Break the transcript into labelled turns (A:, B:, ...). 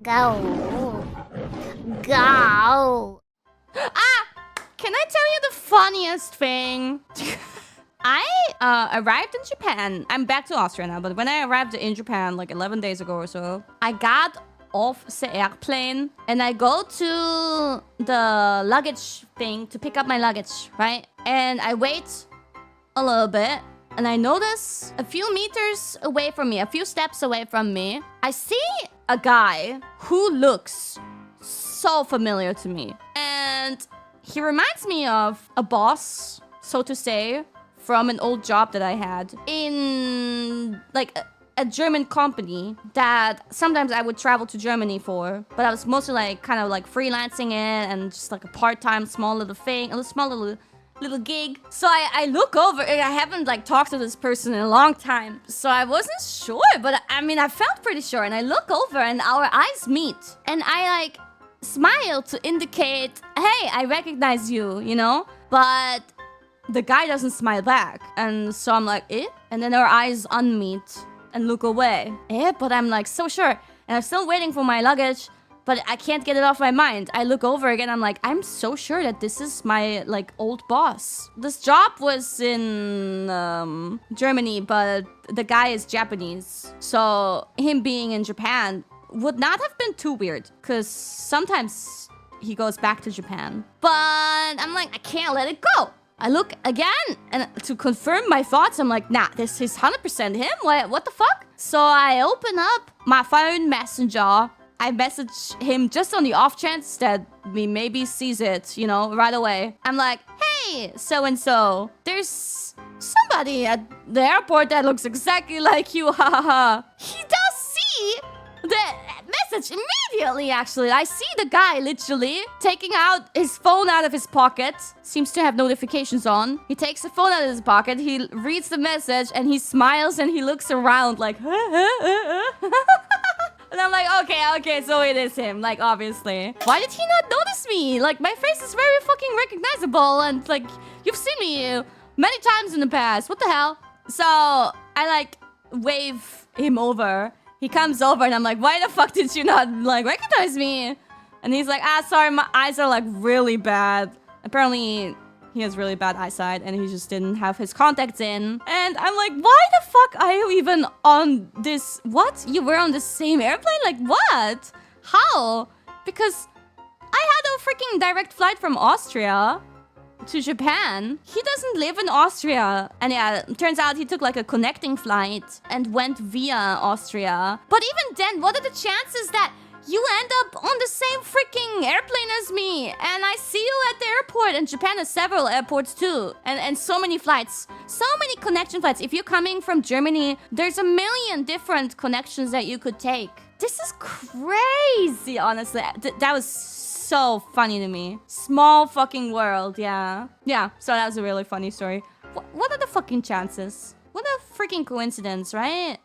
A: Go. Go.
B: Can I tell you the funniest thing? I arrived in Japan. I'm back to Austria now, but when I arrived in Japan like 11 days ago or so, I got off the airplane and I go to the luggage thing to pick up my luggage, right? And I wait a little bit and I notice a few meters away from me, a few steps away from me, I see a guy who looks so familiar to me. And he reminds me of a boss, so to say, from an old job that I had in like a German company that sometimes I would travel to Germany for, but I was mostly like kind of like freelancing it and just like a part-time small little thing, a small little gig. So I look over, I haven't like talked to this person in a long time, so I wasn't sure, but I mean I felt pretty sure, and I look over and our eyes meet and I like smile to indicate, hey, I recognize you, you know? But the guy doesn't smile back, and so I'm like, eh? And then our eyes unmeet and look away. Eh? But I'm like so sure, and I'm still waiting for my luggage, but I can't get it off my mind. I look over again, I'm like, I'm so sure that this is my like old boss. This job was in Germany, but the guy is Japanese, so him being in Japan would not have been too weird, because sometimes he goes back to Japan. But I'm like, I can't let it go. I look again, and to confirm my thoughts, I'm like, nah, this is 100% him. What the fuck? So I open up my phone messenger. I message him just on the off chance that he maybe sees it, you know, right away. I'm like, hey, so-and-so, there's somebody at the airport that looks exactly like you, hahaha. He does see the message immediately, actually. I see the guy literally taking out his phone out of his pocket. Seems to have notifications on. He takes the phone out of his pocket, he reads the message, and he smiles and he looks around like, and I'm like, okay, so it is him, like, obviously. Why did he not notice me? Like, my face is very fucking recognizable, and like, you've seen me many times in the past. What the hell? So I like wave him over. He comes over and I'm like, why the fuck did you not like recognize me? And he's like, sorry, my eyes are like really bad. Apparently he has really bad eyesight and he just didn't have his contacts in. And I'm like, why the fuck are you even on this? What? You were on the same airplane? Like what? How? Because I had a freaking direct flight from Austria to Japan. He doesn't live in Austria. And yeah, turns out he took like a connecting flight and went via Austria. But even then, what are the chances that you end up on the same freaking airplane as me? And I see you at the airport. And Japan has several airports too. And so many flights. So many connection flights. If you're coming from Germany, there's a million different connections that you could take. This is crazy, honestly. That was so funny to me. Small fucking world, yeah. Yeah, so that was a really funny story. What are the fucking chances? What a freaking coincidence, right?